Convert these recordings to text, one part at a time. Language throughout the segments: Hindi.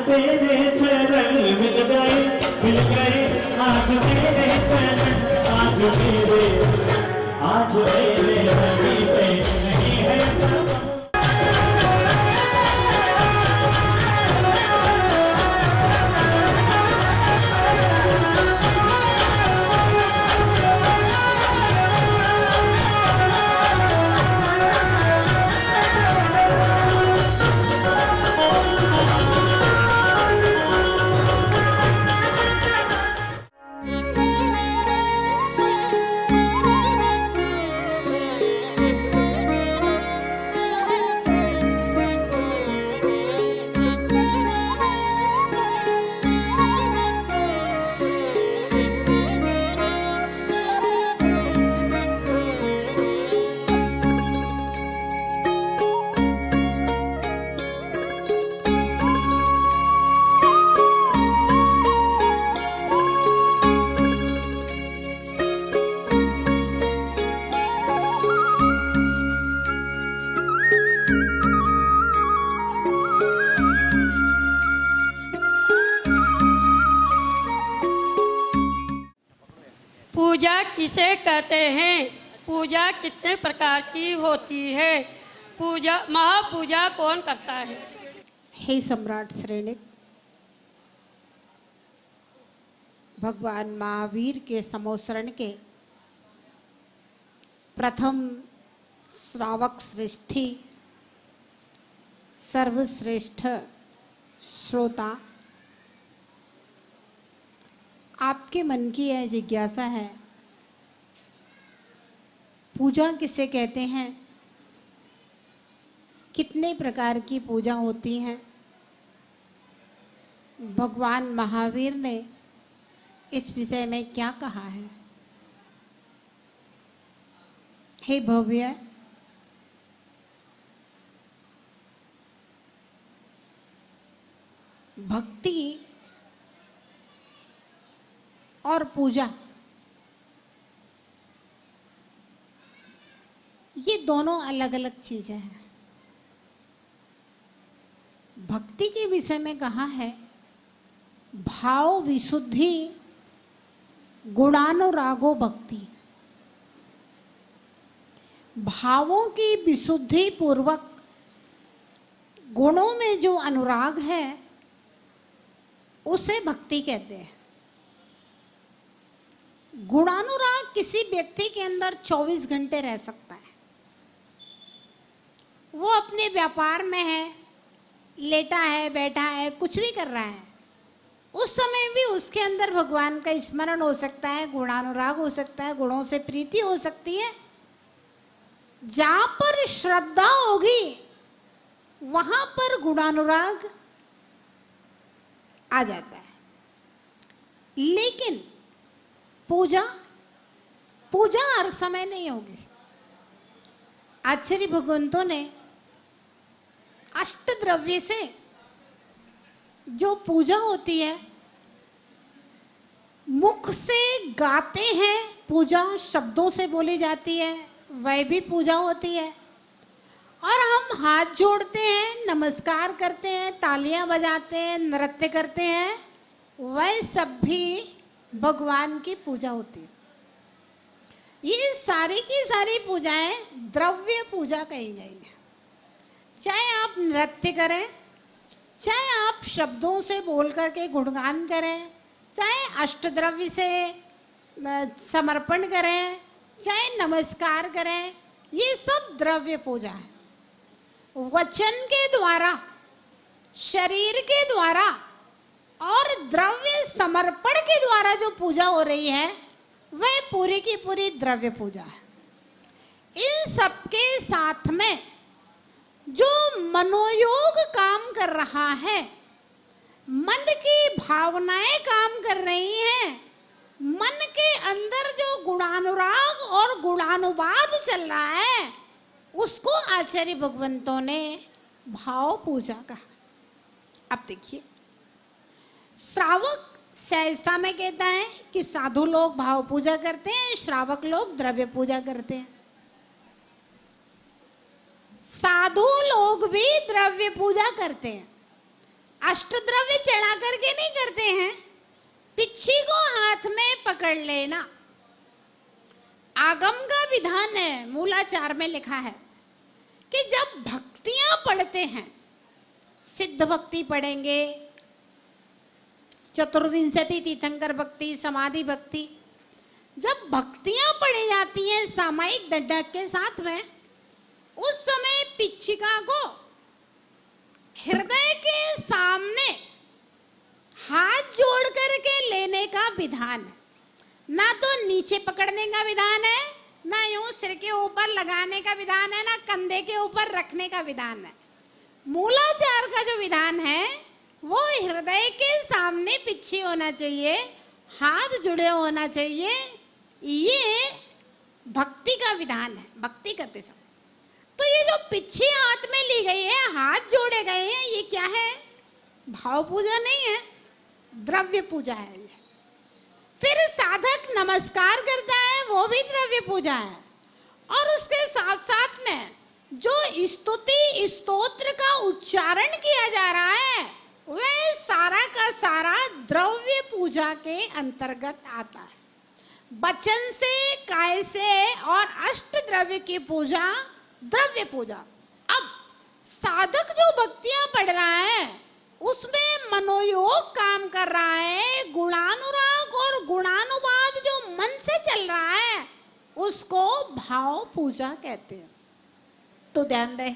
तेरे चरण मिल गए आज मेरे चरण, आज मेरे रवि पे नहीं है प्रभु। पूजा किसे कहते हैं? पूजा कितने प्रकार की होती है? पूजा महापूजा कौन करता है? हे सम्राट श्रेणिक, भगवान महावीर के समोसरण के प्रथम श्रावक श्रेष्ठी सर्वश्रेष्ठ श्रोता, आपके मन की यह जिज्ञासा है, पूजा किसे कहते हैं? कितने प्रकार की पूजा होती हैं? भगवान महावीर ने इस विषय में क्या कहा है? हे भव्य, भक्ति और पूजा ये दोनों अलग अलग चीजें हैं। भक्ति के विषय में कहा है, भाव विशुद्धि गुणानुरागो भक्ति। भावों की विशुद्धि पूर्वक गुणों में जो अनुराग है उसे भक्ति कहते हैं। गुणानुराग किसी व्यक्ति के अंदर 24 घंटे रह सकता है। वो अपने व्यापार में है, लेटा है, बैठा है, कुछ भी कर रहा है, उस समय भी उसके अंदर भगवान का स्मरण हो सकता है, गुणानुराग हो सकता है, गुणों से प्रीति हो सकती है। जहां पर श्रद्धा होगी वहां पर गुणानुराग आ जाता है। लेकिन पूजा हर समय नहीं होगी। आचार्य भगवंतों ने अष्ट द्रव्य से जो पूजा होती है, मुख से गाते हैं, पूजा शब्दों से बोली जाती है, वह भी पूजा होती है। और हम हाथ जोड़ते हैं, नमस्कार करते हैं, तालियां बजाते हैं, नृत्य करते हैं, वह सब भी भगवान की पूजा होती है। ये सारी की सारी पूजाएं द्रव्य पूजा कही गई है। चाहे आप नृत्य करें, चाहे आप शब्दों से बोल करके गुणगान करें, चाहे अष्टद्रव्य से समर्पण करें, चाहे नमस्कार करें, ये सब द्रव्य पूजा है। वचन के द्वारा, शरीर के द्वारा और द्रव्य समर्पण के द्वारा जो पूजा हो रही है वह पूरी की पूरी द्रव्य पूजा है। इन सबके साथ में जो मनोयोग काम कर रहा है, मन की भावनाएं काम कर रही हैं, मन के अंदर जो गुणानुराग और गुणानुवाद चल रहा है, उसको आचार्य भगवंतों ने भाव पूजा कहा। अब देखिए, श्रावक सहसा में कहता है कि साधु लोग भाव पूजा करते हैं, श्रावक लोग द्रव्य पूजा करते हैं। साधु लोग भी द्रव्य पूजा करते हैं। अष्टद्रव्य चढ़ा करके नहीं करते हैं, पिच्छी को हाथ में पकड़ लेना। आगम का विधान है, मूलाचार में लिखा है कि जब भक्तियां पढ़ते हैं, सिद्ध भक्ति पढ़ेंगे, चतुर्विंशति तीर्थंकर भक्ति, समाधि भक्ति, जब भक्तियां पढ़ी जाती हैं सामायिक दंडक के साथ में, उस समय पिच्छिका को हृदय के सामने हाथ जोड़ करके लेने का विधान है। ना तो नीचे पकड़ने का विधान है, ना यूं सिर के ऊपर लगाने का विधान है, ना कंधे के ऊपर रखने का विधान है। मूलाचार का जो विधान है वो हृदय के सामने पिच्छी होना चाहिए, हाथ जुड़े होना चाहिए। ये भक्ति का विधान है, भक्ति करते समय। तो ये जो पिच्छी हाथ में ली गई है, हाथ जोड़े गए हैं, ये क्या है? भाव पूजा नहीं है, द्रव्य पूजा है ये। फिर साधक नमस्कार करता है, वो भी द्रव्य पूजा है। और उसके साथ साथ में जो स्तुति स्तोत्र का उच्चारण किया जा रहा है, वह सारा का सारा द्रव्य पूजा के अंतर्गत आता है। वचन से, काय से और अष्ट द्रव्य की पूजा द्रव्य पूजा। अब साधक जो भक्तियां पढ़ रहा है, उसमें मनोयोग काम कर रहा है, गुणानुराग और गुणानुवाद जो मन से चल रहा है, उसको भाव पूजा कहते हैं। तो ध्यान रहे,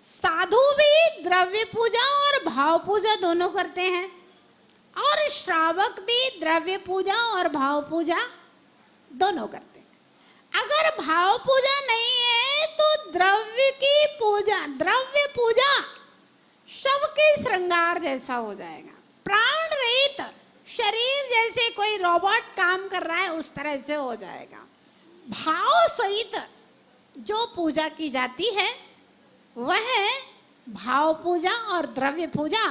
साधु भी द्रव्य पूजा और भाव पूजा दोनों करते हैं, और श्रावक भी द्रव्य पूजा और भाव पूजा दोनों करते हैं। अगर भाव पूजा नहीं है तो द्रव्य की पूजा, द्रव्य पूजा शव के श्रृंगार जैसा हो जाएगा, प्राण रहित शरीर जैसे कोई रोबोट काम कर रहा है उस तरह से हो जाएगा। भाव सहित जो पूजा की जाती है वह है भाव पूजा और द्रव्य पूजा।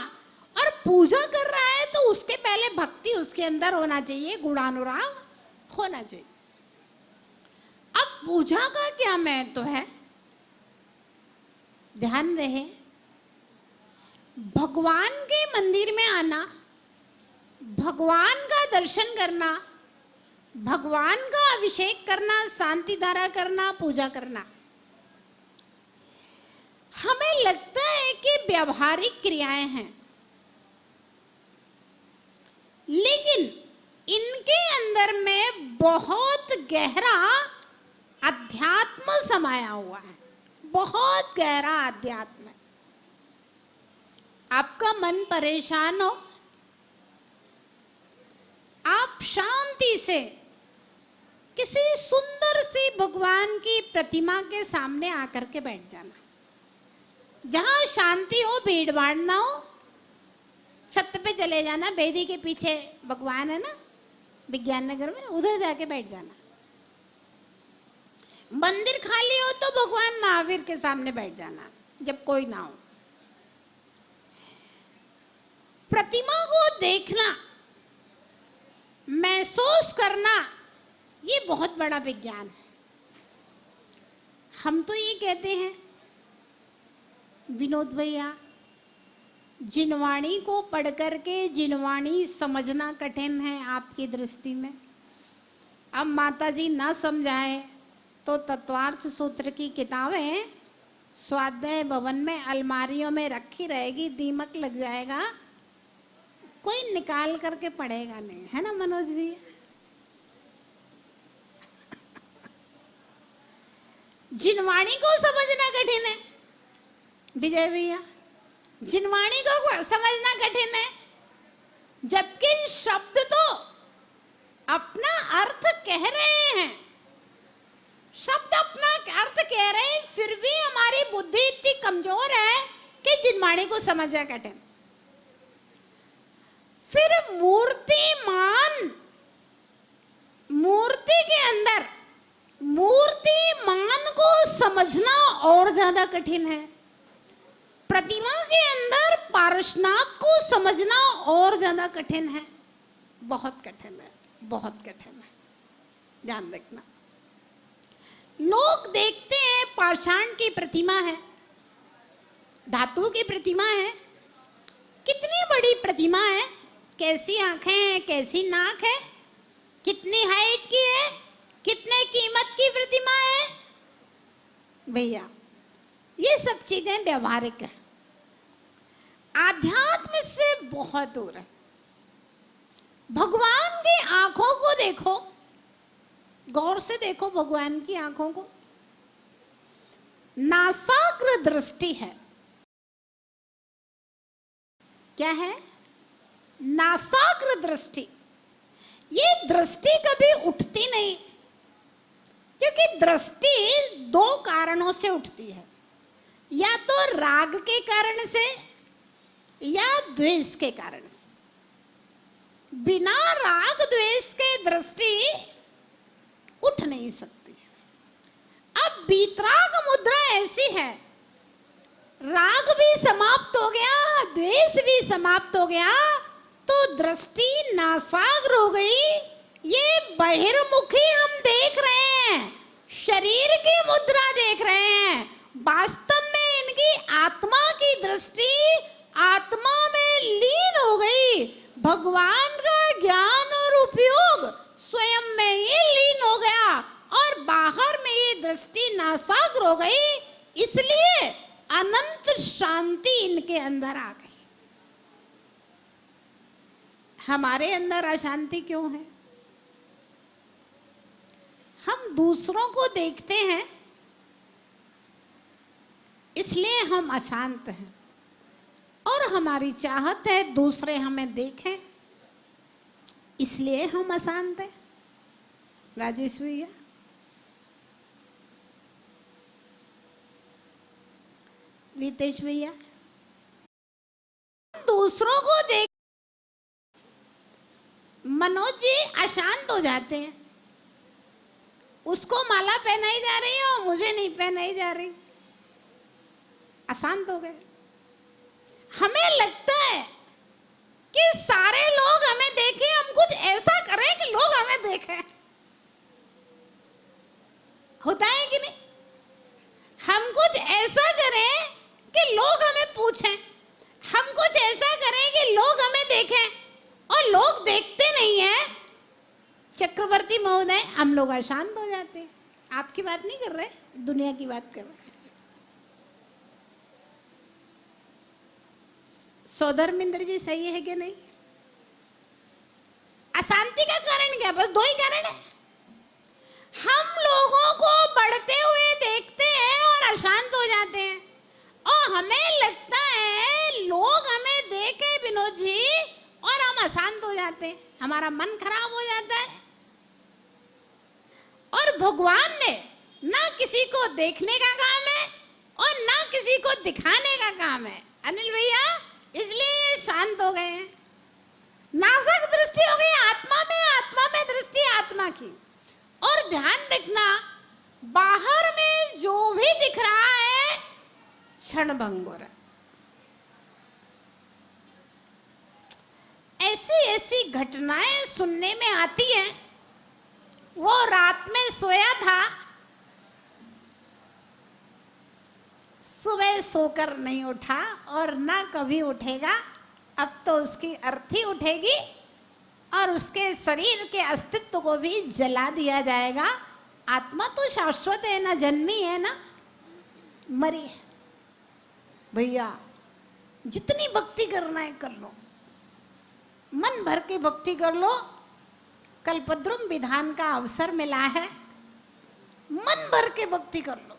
और पूजा कर रहा है तो उसके पहले भक्ति उसके अंदर होना चाहिए, गुणानुराग होना चाहिए। अब पूजा का क्या महत्व है, ध्यान रहे। भगवान के मंदिर में आना, भगवान का दर्शन करना, भगवान का अभिषेक करना, शांति धारा करना, पूजा करना, हमें लगता है कि व्यावहारिक क्रियाएं हैं, लेकिन इनके अंदर में बहुत गहरा अध्यात्म समाया हुआ है, बहुत गहरा अध्यात्म। आपका मन परेशान हो, आप शांति से किसी सुंदर सी भगवान की प्रतिमा के सामने आकर के बैठ जाना। जहां शांति हो, भीड़ भाड़ ना हो, छत पे चले जाना, बेदी के पीछे भगवान है ना विज्ञान नगर में, उधर जाके बैठ जाना। मंदिर खाली हो तो भगवान महावीर के सामने बैठ जाना जब कोई ना हो। प्रतिमा को देखना, महसूस करना, ये बहुत बड़ा विज्ञान है। हम तो ये कहते हैं विनोद भैया, जिनवाणी को पढ़ करके जिनवाणी समझना कठिन है आपकी दृष्टि में। अब माता जी ना समझाए तो तत्वार्थ सूत्र की किताबें स्वाध्याय भवन में अलमारियों में रखी रहेगी, दीमक लग जाएगा, कोई निकाल करके पढ़ेगा नहीं, है ना मनोज भैया? जिनवाणी को समझना कठिन है विजय भैया, जिनवाणी को समझना कठिन है, जबकि शब्द तो अपना अर्थ कह रहे हैं, शब्द अपना अर्थ कह रहे हैं, फिर भी हमारी बुद्धि इतनी कमजोर है कि जिनवाणी को समझना कठिन। फिर मूर्तिमान, मूर्ति के अंदर मूर्तिमान को समझना और ज्यादा कठिन है। प्रतिमा के अंदर पार्श्वनाथ को समझना और ज्यादा कठिन है, बहुत कठिन है, बहुत कठिन है, ध्यान रखना। लोग देखते हैं पाषाण की प्रतिमा है, धातु की प्रतिमा है, बड़ी प्रतिमा है, कैसी आंखें हैं, कैसी नाक है, कितनी हाइट की है, कितने कीमत की प्रतिमा है। भैया ये सब चीजें व्यवहारिक है, आध्यात्म से बहुत दूर है। भगवान की आंखों को देखो, गौर से देखो भगवान की आंखों को। नासाग्र दृष्टि है। क्या है? नासाग्र दृष्टि। ये दृष्टि कभी उठती नहीं, क्योंकि दृष्टि दो कारणों से उठती है, या तो राग के कारण से या द्वेष के कारण से। बिना राग द्वेष के दृष्टि उठ नहीं सकती। अब वीतराग मुद्रा ऐसी है, राग भी समाप्त हो गया, द्वेष भी समाप्त हो गया, तो दृष्टि नासाग्र हो गई। ये बहिर्मुखी हम देख रहे हैं, शरीर की मुद्रा देख रहे हैं, वास्तव में इनकी आत्मा की दृष्टि आत्मा में लीन हो गई। भगवान का ज्ञान और उपयोग स्वयं में ही लीन हो गया और बाहर में ये दृष्टि नासाग्र हो गई, इसलिए अनंत शांति इनके अंदर आ गई। हमारे अंदर अशांति क्यों है? हम दूसरों को देखते हैं इसलिए हम अशांत हैं, और हमारी चाहत है दूसरे हमें देखें इसलिए हम अशांत हैं। राजेश भैया, रितेश भैया, दूसरों को देख मनोज जी अशांत हो जाते हैं। उसको माला पहनाई जा रही है और मुझे नहीं पहनाई जा रही, अशांत हो गए। हमें लगता है कि सारे लोग हमें देखें, हम कुछ ऐसा करें कि लोग हमें देखें। होता है कि नहीं? हम कुछ ऐसा करें कि लोग हमें पूछें, हम कुछ ऐसा करें कि लोग हमें देखें, और लोग देखते नहीं है। चक्रवर्ती महोदय, हम लोग अशांत हो जाते हैं। आपकी बात नहीं कर रहे, दुनिया की बात कर रहे हैं। सौधर्मेंद्र जी, सही है कि नहीं? अशांति का कारण क्या? बस दो ही कारण है। हम लोगों को बढ़ते हुए देखते हैं और अशांत हो जाते हैं, और हमें लगता है लोग हमें देखे विनोद जी और हम अशांत हो जाते हैं, हमारा मन खराब हो जाता है। और भगवान ने ना किसी को देखने का काम है और ना किसी को दिखाने का काम है, अनिल भैया, इसलिए ये शांत हो गए हैं। नासक दृष्टि हो गई आत्मा में दृष्टि आत्मा की। और ध्यान रखना, बाहर में जो भी दिख रहा है क्षणभंगुर है। ऐसी ऐसी घटनाएं सुनने में आती हैं। वो रात में सोया था, सुबह सोकर नहीं उठा और ना कभी उठेगा। अब तो उसकी अर्थी उठेगी और उसके शरीर के अस्तित्व को भी जला दिया जाएगा। आत्मा तो शाश्वत है ना, जन्मी है ना मरी है। भैया जितनी भक्ति करना है कर लो, मन भर के भक्ति कर लो। कल्पद्रुम विधान का अवसर मिला है, मन भर के भक्ति कर लो,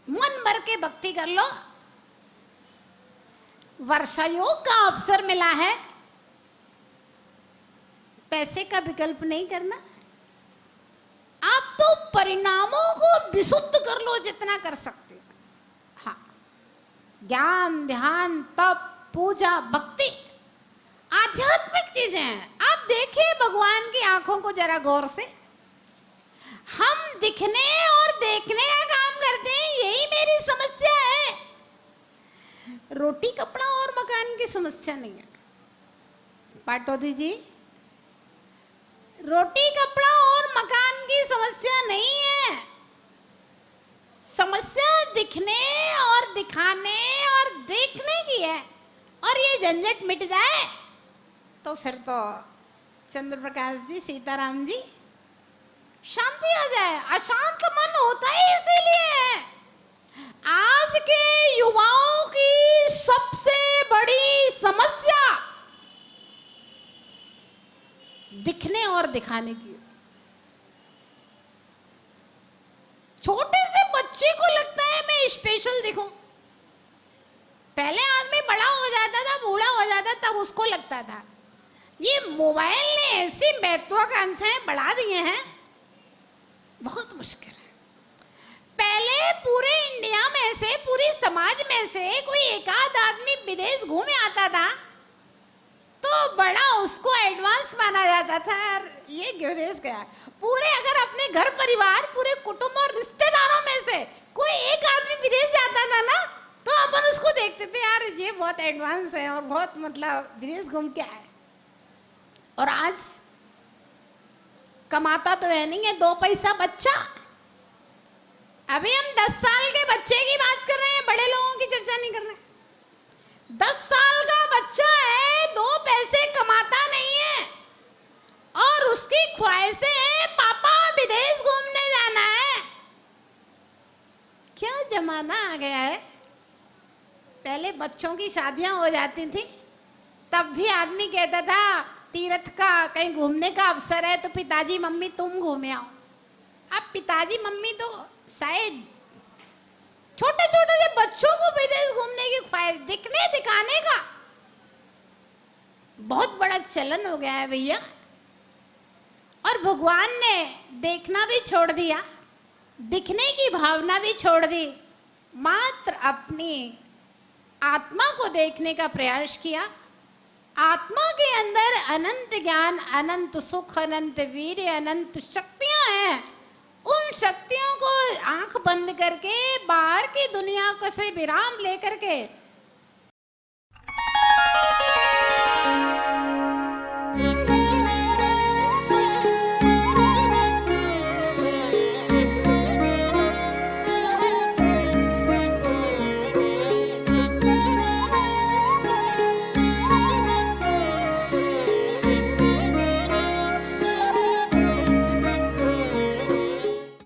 मन भर के भक्ति कर लो। वर्षा योग का अवसर मिला है, पैसे का विकल्प नहीं करना। आप तो परिणामों को विशुद्ध कर लो जितना कर सकते हो। हाँ, ज्ञान, ध्यान, तप, पूजा, भक्ति आध्यात्मिक चीजें हैं। आप देखिए भगवान की आंखों को जरा गौर से। हम दिखने और देखने का काम करते हैं, यही मेरी समस्या है। रोटी, कपड़ा और मकान की समस्या नहीं है पाटोदी जी, रोटी, कपड़ा और मकान की समस्या नहीं है। समस्या दिखने और दिखाने और देखने की है। और ये झंझट मिट जाए तो फिर तो चंद्र प्रकाश जी, सीताराम जी, शांति आ जाए। अशांत मन होता ही इसीलिए है। आज के युवाओं की सबसे बड़ी समस्या दिखने और दिखाने की। छोटे से बच्चे को लगता है मैं स्पेशल दिखूं। पहले आदमी बड़ा हो जाता था, बूढ़ा हो जाता, तब उसको लगता था। ये मोबाइल ने ऐसी महत्वाकांक्षाएं बढ़ा दिए हैं, बहुत मुश्किल है। पहले पूरे इंडिया में से, पूरी समाज में से कोई एक आध आदमी विदेश घूमे आता था तो बड़ा उसको एडवांस माना जाता था, ये विदेश गया। पूरे अगर अपने घर परिवार, पूरे कुटुंब और रिश्तेदारों में से कोई एक आदमी विदेश जाता था ना, तो अपन उसको देखते थे, यार ये बहुत एडवांस है और बहुत मतलब विदेश घूम के आए। और आज कमाता तो है नहीं है, 2 पैसा बच्चा। अभी हम 10 साल के बच्चे की बात कर रहे हैं, बड़े लोगों की चर्चा नहीं कर रहे। 10 साल का बच्चा है, 2 पैसे कमाता नहीं है और उसकी ख्वाहिशें हैं पापा विदेश घूमने जाना है। क्या जमाना आ गया है। पहले बच्चों की शादियां हो जाती थी, तब भी आदमी कहता था तीर्थ का, कहीं घूमने का अवसर है तो पिताजी मम्मी तुम घूमे आओ। अब पिताजी मम्मी तो साइड, छोटे छोटे से बच्चों को विदेश घूमने की ख्वाहिश, दिखने दिखाने का बहुत बड़ा चलन हो गया है भैया। और भगवान ने देखना भी छोड़ दिया, दिखने की भावना भी छोड़ दी, मात्र अपनी आत्मा को देखने का प्रयास किया। आत्मा के अंदर अनंत ज्ञान, अनंत सुख, अनंत वीर, अनंत शक्तियां हैं। उन शक्तियों को आंख बंद करके बाहर की दुनिया को से विराम लेकर के